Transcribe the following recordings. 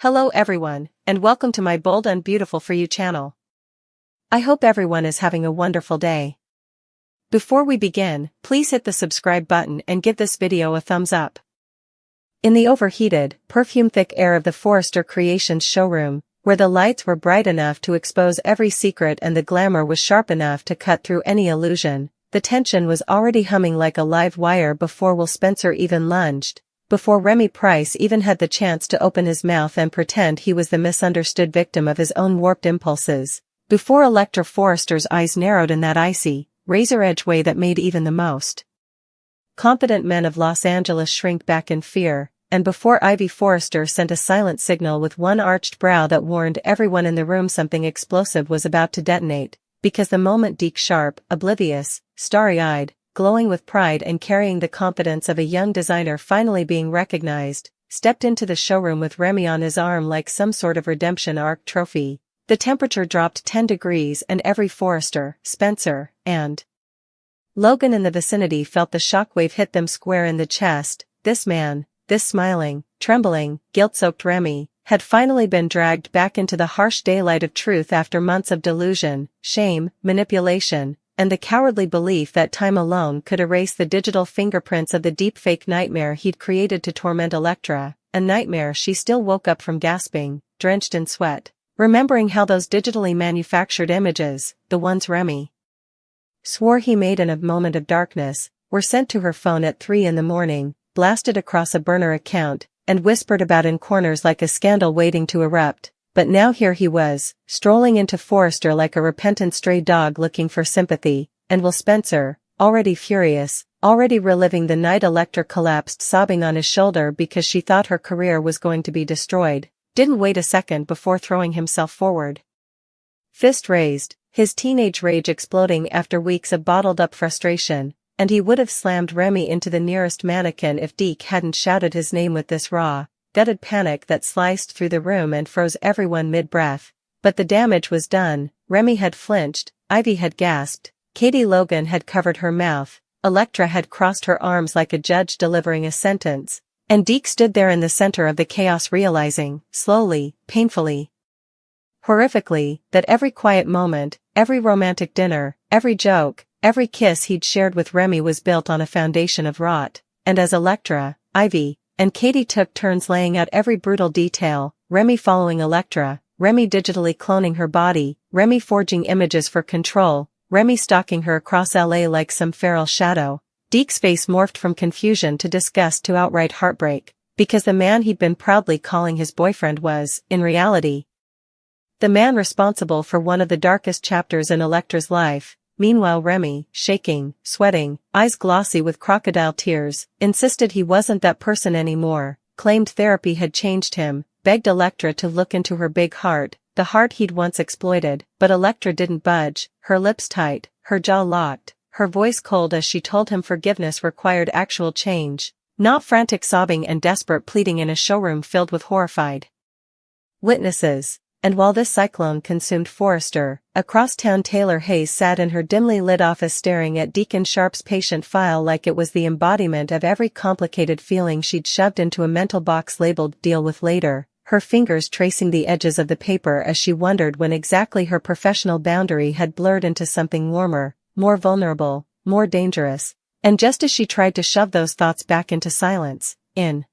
Hello everyone, and welcome to my Bold and Beautiful for You channel. I hope everyone is having a wonderful day. Before we begin, please hit the subscribe button and give this video a thumbs up. In the overheated, perfume-thick air of the Forrester Creations showroom, where the lights were bright enough to expose every secret and the glamour was sharp enough to cut through any illusion, the tension was already humming like a live wire before Will Spencer even lunged. Before Remy Price even had the chance to open his mouth and pretend he was the misunderstood victim of his own warped impulses, before Electra Forrester's eyes narrowed in that icy, razor-edge way that made even the most confident men of Los Angeles shrink back in fear, and before Ivy Forrester sent a silent signal with one arched brow that warned everyone in the room something explosive was about to detonate, because the moment Deke sharp, oblivious, starry-eyed, glowing with pride and carrying the confidence of a young designer finally being recognized, stepped into the showroom with Remy on his arm like some sort of redemption arc trophy. The temperature dropped 10 degrees and every Forrester, Spencer, and Logan in the vicinity felt the shockwave hit them square in the chest. This man, this smiling, trembling, guilt-soaked Remy, had finally been dragged back into the harsh daylight of truth after months of delusion, shame, manipulation, and the cowardly belief that time alone could erase the digital fingerprints of the deepfake nightmare he'd created to torment Electra, a nightmare she still woke up from gasping, drenched in sweat, remembering how those digitally manufactured images, the ones Remy swore he made in a moment of darkness, were sent to her phone at 3 in the morning, blasted across a burner account, and whispered about in corners like a scandal waiting to erupt. But now here he was, strolling into Forrester like a repentant stray dog looking for sympathy, and Will Spencer, already furious, already reliving the night Electra collapsed sobbing on his shoulder because she thought her career was going to be destroyed, didn't wait a second before throwing himself forward. Fist raised, his teenage rage exploding after weeks of bottled-up frustration, and he would have slammed Remy into the nearest mannequin if Deke hadn't shouted his name with this raw, gutted panic that sliced through the room and froze everyone mid-breath. But the damage was done. Remy had flinched, Ivy had gasped, Katie Logan had covered her mouth, Electra had crossed her arms like a judge delivering a sentence, and Deke stood there in the center of the chaos realizing, slowly, painfully, horrifically, that every quiet moment, every romantic dinner, every joke, every kiss he'd shared with Remy was built on a foundation of rot, and as Electra, Ivy, and Katie took turns laying out every brutal detail, Remy following Electra, Remy digitally cloning her body, Remy forging images for control, Remy stalking her across LA like some feral shadow, Deke's face morphed from confusion to disgust to outright heartbreak, because the man he'd been proudly calling his boyfriend was, in reality, the man responsible for one of the darkest chapters in Electra's life. Meanwhile Remy, shaking, sweating, eyes glossy with crocodile tears, insisted he wasn't that person anymore, claimed therapy had changed him, begged Electra to look into her big heart, the heart he'd once exploited, but Electra didn't budge, her lips tight, her jaw locked, her voice cold as she told him forgiveness required actual change, not frantic sobbing and desperate pleading in a showroom filled with horrified witnesses. And while this cyclone consumed Forrester, across town Taylor Hayes sat in her dimly lit office staring at Deacon Sharp's patient file like it was the embodiment of every complicated feeling she'd shoved into a mental box labeled "deal with later," her fingers tracing the edges of the paper as she wondered when exactly her professional boundary had blurred into something warmer, more vulnerable, more dangerous, and just as she tried to shove those thoughts back into silence, in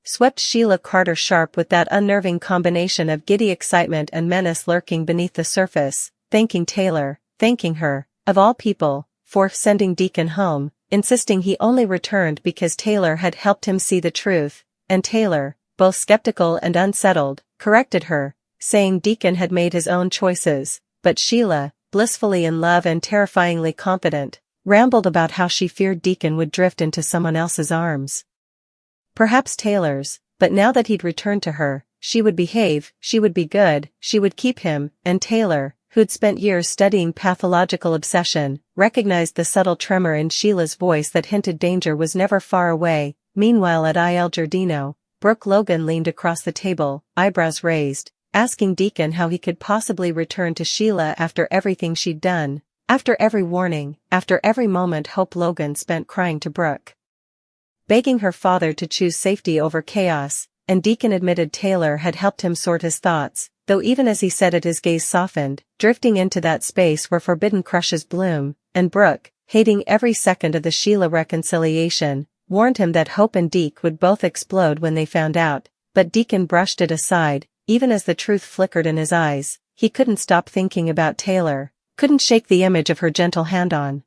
swept Sheila Carter Sharp with that unnerving combination of giddy excitement and menace lurking beneath the surface, thanking Taylor, thanking her, of all people, for sending Deacon home, insisting he only returned because Taylor had helped him see the truth, and Taylor, both skeptical and unsettled, corrected her, saying Deacon had made his own choices, but Sheila, blissfully in love and terrifyingly confident, rambled about how she feared Deacon would drift into someone else's arms. Perhaps Taylor's, but now that he'd returned to her, she would behave, she would be good, she would keep him, and Taylor, who'd spent years studying pathological obsession, recognized the subtle tremor in Sheila's voice that hinted danger was never far away. Meanwhile at Il Giardino, Brooke Logan leaned across the table, eyebrows raised, asking Deacon how he could possibly return to Sheila after everything she'd done, after every warning, after every moment Hope Logan spent crying to Brooke, begging her father to choose safety over chaos, and Deacon admitted Taylor had helped him sort his thoughts, though even as he said it his gaze softened, drifting into that space where forbidden crushes bloom, and Brooke, hating every second of the Sheila reconciliation, warned him that Hope and Deke would both explode when they found out, but Deacon brushed it aside. Even as the truth flickered in his eyes, he couldn't stop thinking about Taylor, couldn't shake the image of her gentle hand on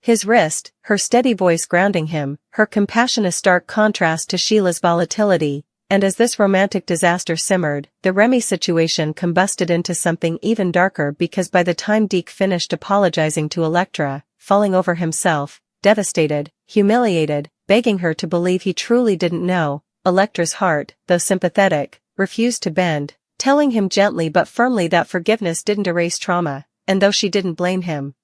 his wrist, her steady voice grounding him, her compassion a stark contrast to Sheila's volatility, and as this romantic disaster simmered, the Remy situation combusted into something even darker because by the time Deke finished apologizing to Electra, falling over himself, devastated, humiliated, begging her to believe he truly didn't know, Electra's heart, though sympathetic, refused to bend, telling him gently but firmly that forgiveness didn't erase trauma, and though she didn't blame him,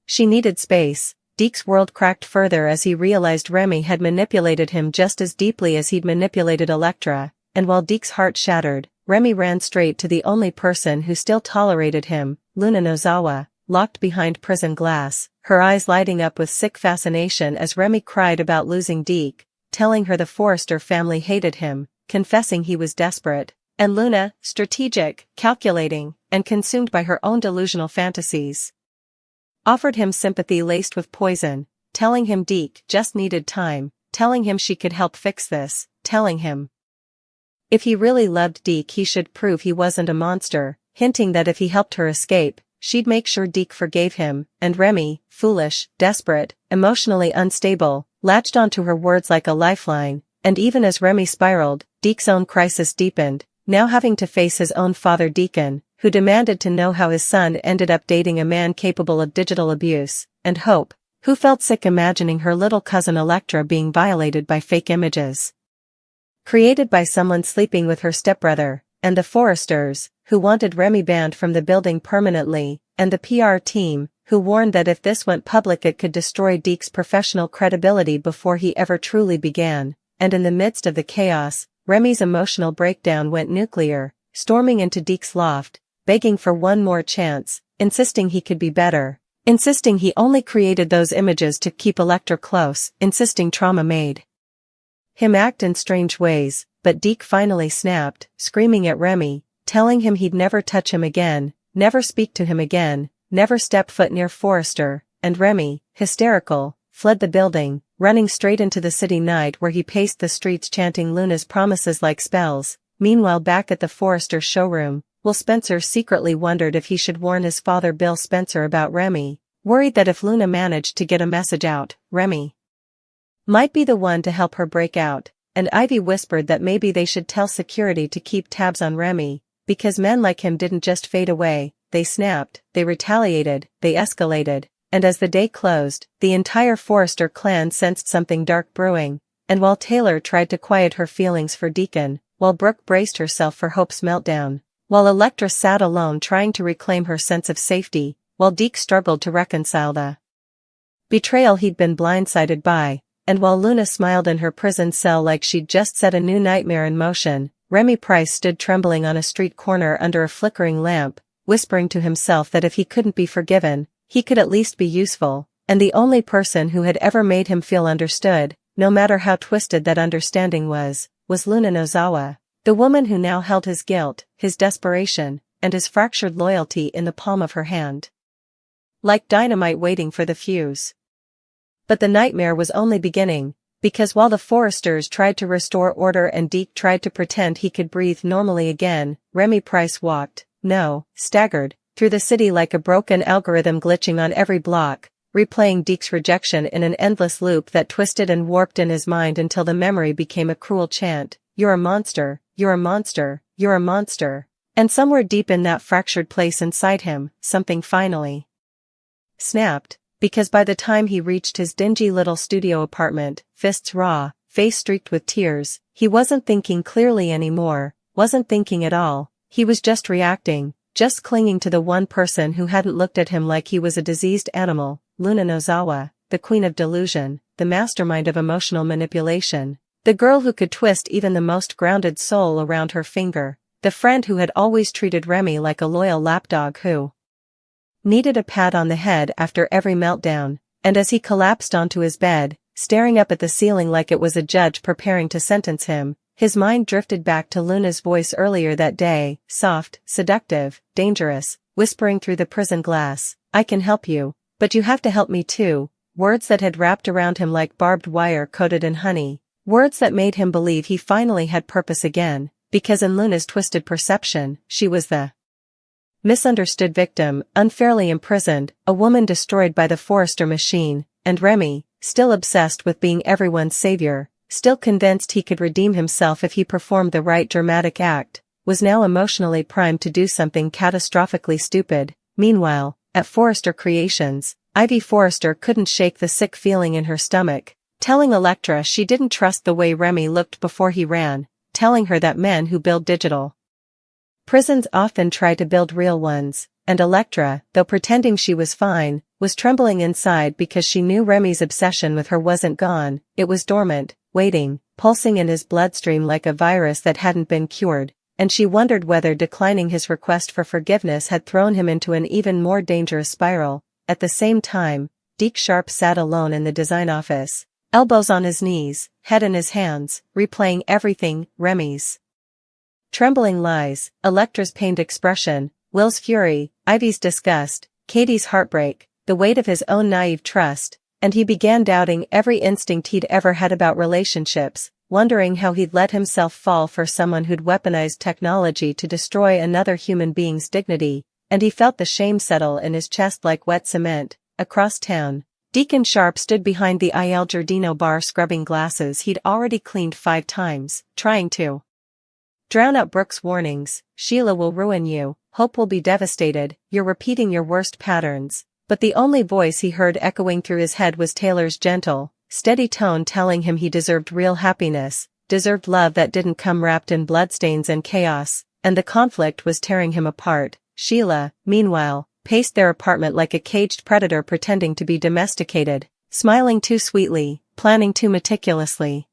she needed space. Deke's world cracked further as he realized Remy had manipulated him just as deeply as he'd manipulated Electra, and while Deke's heart shattered, Remy ran straight to the only person who still tolerated him, Luna Nozawa, locked behind prison glass, her eyes lighting up with sick fascination as Remy cried about losing Deke, telling her the Forrester family hated him, confessing he was desperate, and Luna, strategic, calculating, and consumed by her own delusional fantasies, offered him sympathy laced with poison, telling him Deke just needed time, telling him she could help fix this, telling him if he really loved Deke he should prove he wasn't a monster, hinting that if he helped her escape, she'd make sure Deke forgave him, and Remy, foolish, desperate, emotionally unstable, latched onto her words like a lifeline, and even as Remy spiraled, Deke's own crisis deepened, now having to face his own father Deacon, who demanded to know how his son ended up dating a man capable of digital abuse, and Hope, who felt sick imagining her little cousin Electra being violated by fake images created by someone sleeping with her stepbrother, and the Forresters, who wanted Remy banned from the building permanently, and the PR team, who warned that if this went public it could destroy Deke's professional credibility before he ever truly began, and in the midst of the chaos, Remy's emotional breakdown went nuclear, storming into Deke's loft, begging for one more chance, insisting he could be better, insisting he only created those images to keep Electra close, insisting trauma made him act in strange ways, but Deke finally snapped, screaming at Remy, telling him he'd never touch him again, never speak to him again, never step foot near Forrester, and Remy, hysterical, fled the building, running straight into the city night where he paced the streets chanting Luna's promises like spells. Meanwhile back at the Forrester showroom, Will Spencer secretly wondered if he should warn his father Bill Spencer about Remy, worried that if Luna managed to get a message out, Remy might be the one to help her break out, and Ivy whispered that maybe they should tell security to keep tabs on Remy, because men like him didn't just fade away, they snapped, they retaliated, they escalated, and as the day closed, the entire Forrester clan sensed something dark brewing, and while Taylor tried to quiet her feelings for Deacon, while Brooke braced herself for Hope's meltdown, while Electra sat alone trying to reclaim her sense of safety, while Deke struggled to reconcile the betrayal he'd been blindsided by, and while Luna smiled in her prison cell like she'd just set a new nightmare in motion, Remy Price stood trembling on a street corner under a flickering lamp, whispering to himself that if he couldn't be forgiven, he could at least be useful, and the only person who had ever made him feel understood, no matter how twisted that understanding was Luna Nozawa, the woman who now held his guilt, his desperation, and his fractured loyalty in the palm of her hand, like dynamite waiting for the fuse. But the nightmare was only beginning, because while the Forresters tried to restore order and Deke tried to pretend he could breathe normally again, Remy Price walked, staggered, through the city like a broken algorithm glitching on every block, replaying Deke's rejection in an endless loop that twisted and warped in his mind until the memory became a cruel chant, "You're a monster, you're a monster, you're a monster." And somewhere deep in that fractured place inside him, something finally snapped. Because by the time he reached his dingy little studio apartment, fists raw, face streaked with tears, he wasn't thinking clearly anymore, wasn't thinking at all, he was just reacting, just clinging to the one person who hadn't looked at him like he was a diseased animal, Luna Nozawa, the queen of delusion, the mastermind of emotional manipulation, the girl who could twist even the most grounded soul around her finger, the friend who had always treated Remy like a loyal lapdog who needed a pat on the head after every meltdown, and as he collapsed onto his bed, staring up at the ceiling like it was a judge preparing to sentence him, His mind drifted back to Luna's voice earlier that day, soft, seductive, dangerous, whispering through the prison glass, "I can help you, but you have to help me too." Words that had wrapped around him like barbed wire coated in honey. Words that made him believe he finally had purpose again, because in Luna's twisted perception, she was the misunderstood victim, unfairly imprisoned, a woman destroyed by the Forrester machine, and Remy, still obsessed with being everyone's savior, still convinced he could redeem himself if he performed the right dramatic act, was now emotionally primed to do something catastrophically stupid. Meanwhile, at Forrester Creations, Ivy Forrester couldn't shake the sick feeling in her stomach, telling Elektra she didn't trust the way Remy looked before he ran, telling her that men who build digital prisons often try to build real ones, and Elektra, though pretending she was fine, was trembling inside because she knew Remy's obsession with her wasn't gone, it was dormant, waiting, pulsing in his bloodstream like a virus that hadn't been cured, and she wondered whether declining his request for forgiveness had thrown him into an even more dangerous spiral. At the same time, Deke Sharp sat alone in the design office, elbows on his knees, head in his hands, replaying everything, Remy's trembling lies, Elektra's pained expression, Will's fury, Ivy's disgust, Katie's heartbreak, the weight of his own naive trust, and he began doubting every instinct he'd ever had about relationships, wondering how he'd let himself fall for someone who'd weaponized technology to destroy another human being's dignity, and he felt the shame settle in his chest like wet cement. Across town, Deacon Sharp stood behind the Il Giardino bar scrubbing glasses he'd already cleaned 5 times, trying to drown out Brooke's warnings. "Sheila will ruin you, Hope will be devastated, you're repeating your worst patterns." But the only voice he heard echoing through his head was Taylor's gentle, steady tone telling him he deserved real happiness, deserved love that didn't come wrapped in bloodstains and chaos, and the conflict was tearing him apart. Sheila, meanwhile, paced their apartment like a caged predator pretending to be domesticated, smiling too sweetly, planning too meticulously,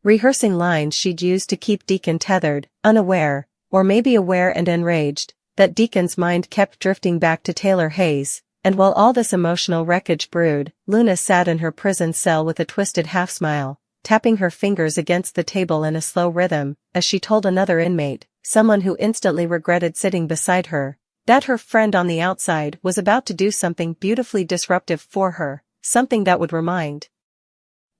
rehearsing lines she'd use to keep Deacon tethered, unaware, or maybe aware and enraged, that Deacon's mind kept drifting back to Taylor Hayes. And while all this emotional wreckage brewed, Luna sat in her prison cell with a twisted half-smile, tapping her fingers against the table in a slow rhythm, as she told another inmate, someone who instantly regretted sitting beside her, that her friend on the outside was about to do something beautifully disruptive for her, something that would remind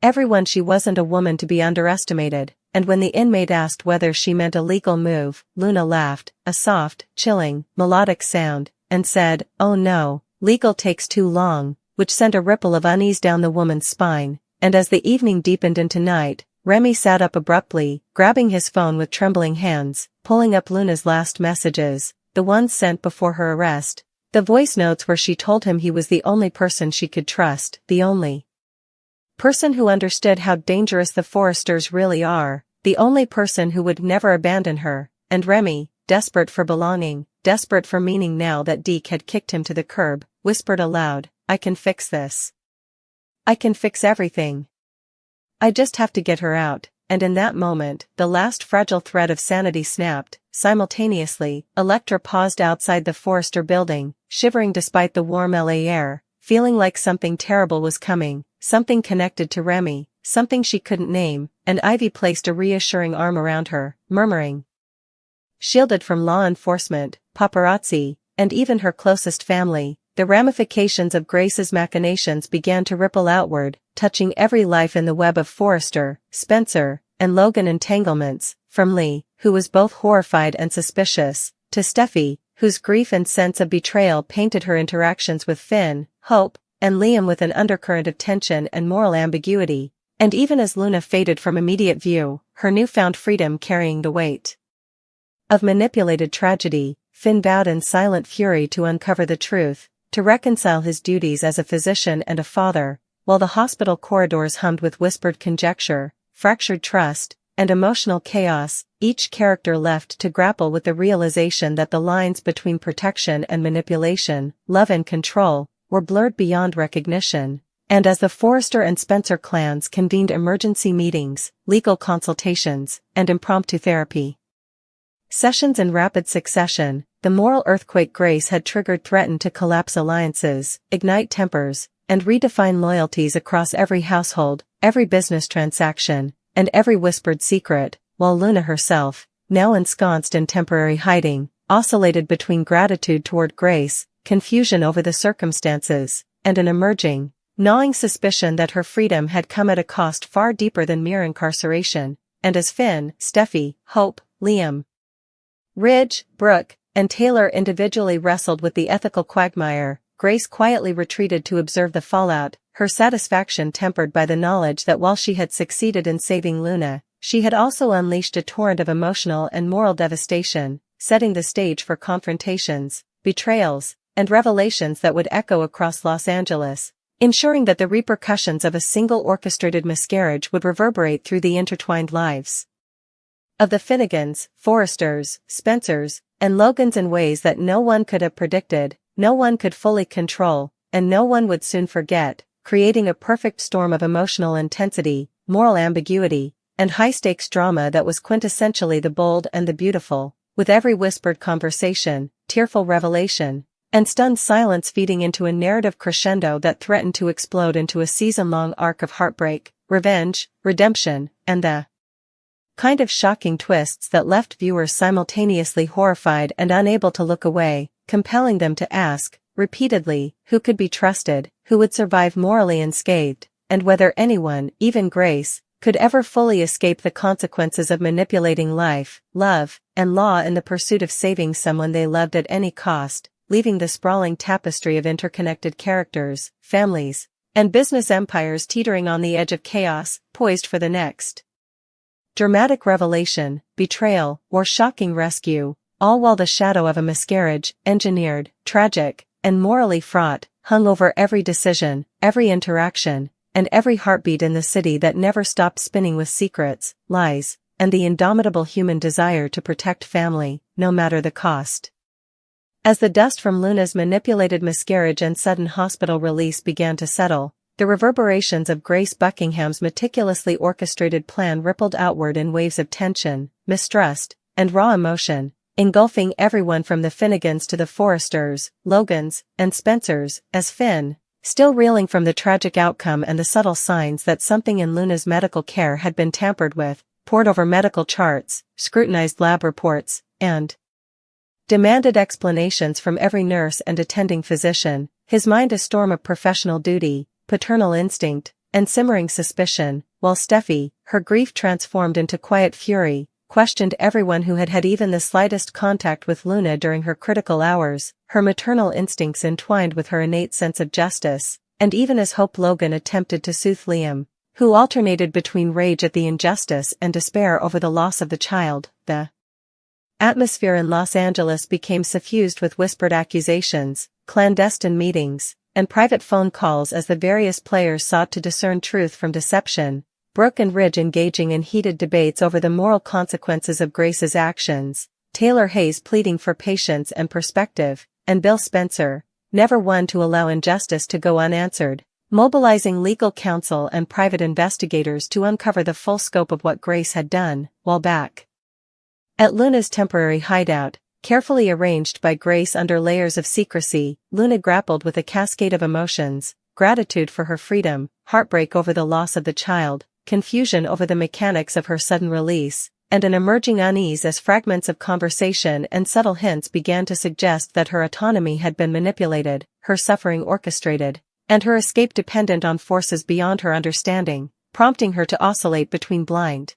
everyone she wasn't a woman to be underestimated. And when the inmate asked whether she meant a legal move, Luna laughed, a soft, chilling, melodic sound, and said, "Oh no. Legal takes too long," which sent a ripple of unease down the woman's spine, and as the evening deepened into night, Remy sat up abruptly, grabbing his phone with trembling hands, pulling up Luna's last messages, the ones sent before her arrest, the voice notes where she told him he was the only person she could trust, the only person who understood how dangerous the Forresters really are, the only person who would never abandon her, and Remy, desperate for belonging, desperate for meaning now that Deke had kicked him to the curb, whispered aloud, "I can fix this. I can fix everything. I just have to get her out." And in that moment, the last fragile thread of sanity snapped. Simultaneously, Elektra paused outside the Forrester building, shivering despite the warm LA air, feeling like something terrible was coming, something connected to Remy, something she couldn't name, and Ivy placed a reassuring arm around her, murmuring, shielded from law enforcement, paparazzi, and even her closest family, the ramifications of Grace's machinations began to ripple outward, touching every life in the web of Forrester, Spencer, and Logan entanglements, from Lee, who was both horrified and suspicious, to Steffi, whose grief and sense of betrayal painted her interactions with Finn, Hope, and Liam with an undercurrent of tension and moral ambiguity, and even as Luna faded from immediate view, her newfound freedom carrying the weight of manipulated tragedy, Finn bowed in silent fury to uncover the truth, to reconcile his duties as a physician and a father, while the hospital corridors hummed with whispered conjecture, fractured trust, and emotional chaos, each character left to grapple with the realization that the lines between protection and manipulation, love and control, were blurred beyond recognition. And as the Forrester and Spencer clans convened emergency meetings, legal consultations, and impromptu therapy sessions in rapid succession, the moral earthquake Grace had triggered threatened to collapse alliances, ignite tempers, and redefine loyalties across every household, every business transaction, and every whispered secret, while Luna herself, now ensconced in temporary hiding, oscillated between gratitude toward Grace, confusion over the circumstances, and an emerging, gnawing suspicion that her freedom had come at a cost far deeper than mere incarceration. And as Finn, Steffi, Hope, Liam, Ridge, Brooke, and Taylor individually wrestled with the ethical quagmire, Grace quietly retreated to observe the fallout, her satisfaction tempered by the knowledge that while she had succeeded in saving Luna, she had also unleashed a torrent of emotional and moral devastation, setting the stage for confrontations, betrayals, and revelations that would echo across Los Angeles, ensuring that the repercussions of a single orchestrated miscarriage would reverberate through the intertwined lives of the Finnegans, Forresters, Spencers, and Logans in ways that no one could have predicted, no one could fully control, and no one would soon forget, creating a perfect storm of emotional intensity, moral ambiguity, and high-stakes drama that was quintessentially the bold and the beautiful, with every whispered conversation, tearful revelation, and stunned silence feeding into a narrative crescendo that threatened to explode into a season-long arc of heartbreak, revenge, redemption, and the kind of shocking twists that left viewers simultaneously horrified and unable to look away, compelling them to ask, repeatedly, who could be trusted, who would survive morally unscathed, and whether anyone, even Grace, could ever fully escape the consequences of manipulating life, love, and law in the pursuit of saving someone they loved at any cost, leaving the sprawling tapestry of interconnected characters, families, and business empires teetering on the edge of chaos, poised for the next dramatic revelation, betrayal, or shocking rescue, all while the shadow of a miscarriage, engineered, tragic, and morally fraught, hung over every decision, every interaction, and every heartbeat in the city that never stopped spinning with secrets, lies, and the indomitable human desire to protect family, no matter the cost. As the dust from Luna's manipulated miscarriage and sudden hospital release began to settle, the reverberations of Grace Buckingham's meticulously orchestrated plan rippled outward in waves of tension, mistrust, and raw emotion, engulfing everyone from the Finnegans to the Forresters, Logans, and Spencers, as Finn, still reeling from the tragic outcome and the subtle signs that something in Luna's medical care had been tampered with, pored over medical charts, scrutinized lab reports, and demanded explanations from every nurse and attending physician, his mind a storm of professional duty, paternal instinct, and simmering suspicion, while Steffi, her grief transformed into quiet fury, questioned everyone who had had even the slightest contact with Luna during her critical hours, her maternal instincts entwined with her innate sense of justice, and even as Hope Logan attempted to soothe Liam, who alternated between rage at the injustice and despair over the loss of the child, the atmosphere in Los Angeles became suffused with whispered accusations, clandestine meetings, and private phone calls as the various players sought to discern truth from deception, Brooke and Ridge engaging in heated debates over the moral consequences of Grace's actions, Taylor Hayes pleading for patience and perspective, and Bill Spencer, never one to allow injustice to go unanswered, mobilizing legal counsel and private investigators to uncover the full scope of what Grace had done, while back at Luna's temporary hideout, carefully arranged by Grace under layers of secrecy, Luna grappled with a cascade of emotions, gratitude for her freedom, heartbreak over the loss of the child, confusion over the mechanics of her sudden release, and an emerging unease as fragments of conversation and subtle hints began to suggest that her autonomy had been manipulated, her suffering orchestrated, and her escape dependent on forces beyond her understanding, prompting her to oscillate between blind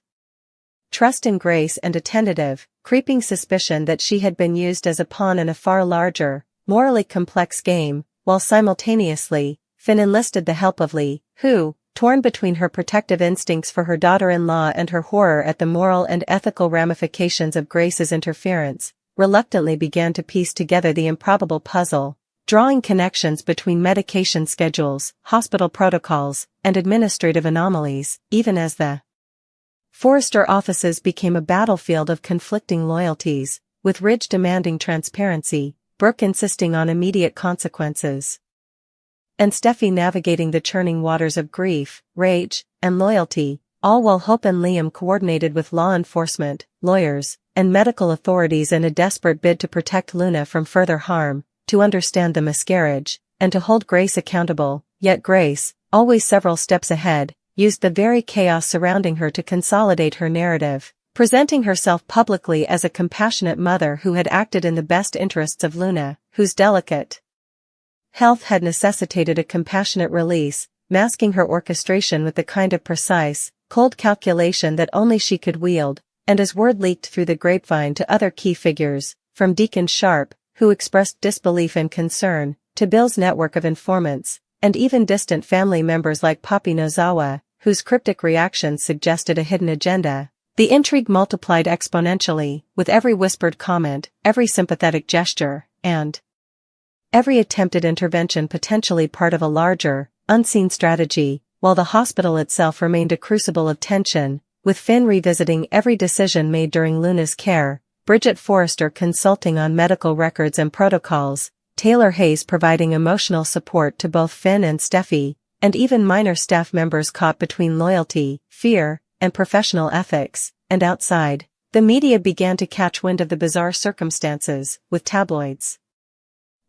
trust in Grace and a tentative, creeping suspicion that she had been used as a pawn in a far larger, morally complex game, while simultaneously, Finn enlisted the help of Lee, who, torn between her protective instincts for her daughter-in-law and her horror at the moral and ethical ramifications of Grace's interference, reluctantly began to piece together the improbable puzzle, drawing connections between medication schedules, hospital protocols, and administrative anomalies, even as the Forrester offices became a battlefield of conflicting loyalties, with Ridge demanding transparency, Brooke insisting on immediate consequences, and Steffi navigating the churning waters of grief, rage, and loyalty, all while Hope and Liam coordinated with law enforcement, lawyers, and medical authorities in a desperate bid to protect Luna from further harm, to understand the miscarriage, and to hold Grace accountable. Yet Grace, always several steps ahead, used the very chaos surrounding her to consolidate her narrative, presenting herself publicly as a compassionate mother who had acted in the best interests of Luna, whose delicate health had necessitated a compassionate release, masking her orchestration with the kind of precise, cold calculation that only she could wield. And as word leaked through the grapevine to other key figures, from Deacon Sharp, who expressed disbelief and concern, to Bill's network of informants, and even distant family members like Papi Nozawa, whose cryptic reactions suggested a hidden agenda, the intrigue multiplied exponentially, with every whispered comment, every sympathetic gesture, and every attempted intervention potentially part of a larger, unseen strategy, while the hospital itself remained a crucible of tension, with Finn revisiting every decision made during Luna's care, Bridget Forrester consulting on medical records and protocols, Taylor Hayes providing emotional support to both Finn and Steffi, and even minor staff members caught between loyalty, fear, and professional ethics. And outside, the media began to catch wind of the bizarre circumstances, with tabloids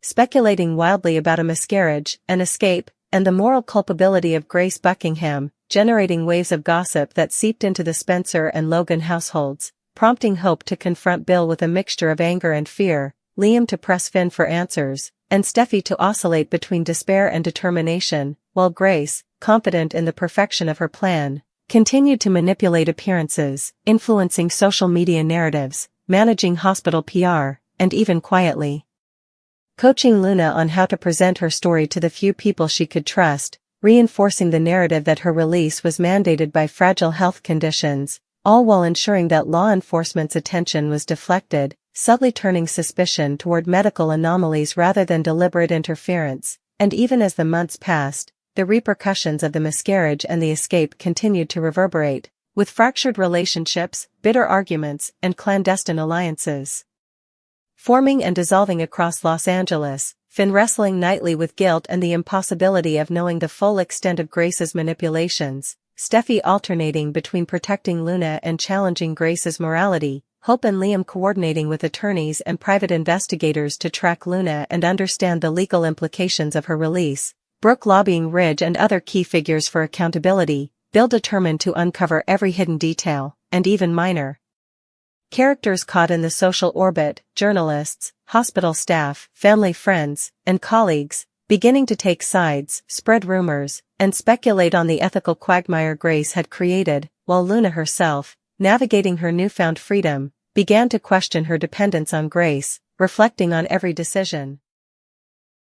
speculating wildly about a miscarriage, an escape, and the moral culpability of Grace Buckingham, generating waves of gossip that seeped into the Spencer and Logan households, prompting Hope to confront Bill with a mixture of anger and fear, Liam to press Finn for answers, and Steffi to oscillate between despair and determination, while Grace, confident in the perfection of her plan, continued to manipulate appearances, influencing social media narratives, managing hospital PR, and even quietly coaching Luna on how to present her story to the few people she could trust, reinforcing the narrative that her release was mandated by fragile health conditions, all while ensuring that law enforcement's attention was deflected, subtly turning suspicion toward medical anomalies rather than deliberate interference. And even as the months passed, the repercussions of the miscarriage and the escape continued to reverberate, with fractured relationships, bitter arguments, and clandestine alliances forming and dissolving across Los Angeles, Finn wrestling nightly with guilt and the impossibility of knowing the full extent of Grace's manipulations, Steffi alternating between protecting Luna and challenging Grace's morality, Hope and Liam coordinating with attorneys and private investigators to track Luna and understand the legal implications of her release, Brooke lobbying Ridge and other key figures for accountability, Bill determined to uncover every hidden detail, and even minor characters caught in the social orbit, journalists, hospital staff, family friends, and colleagues, beginning to take sides, spread rumors, and speculate on the ethical quagmire Grace had created, while Luna herself, navigating her newfound freedom, began to question her dependence on Grace, reflecting on every decision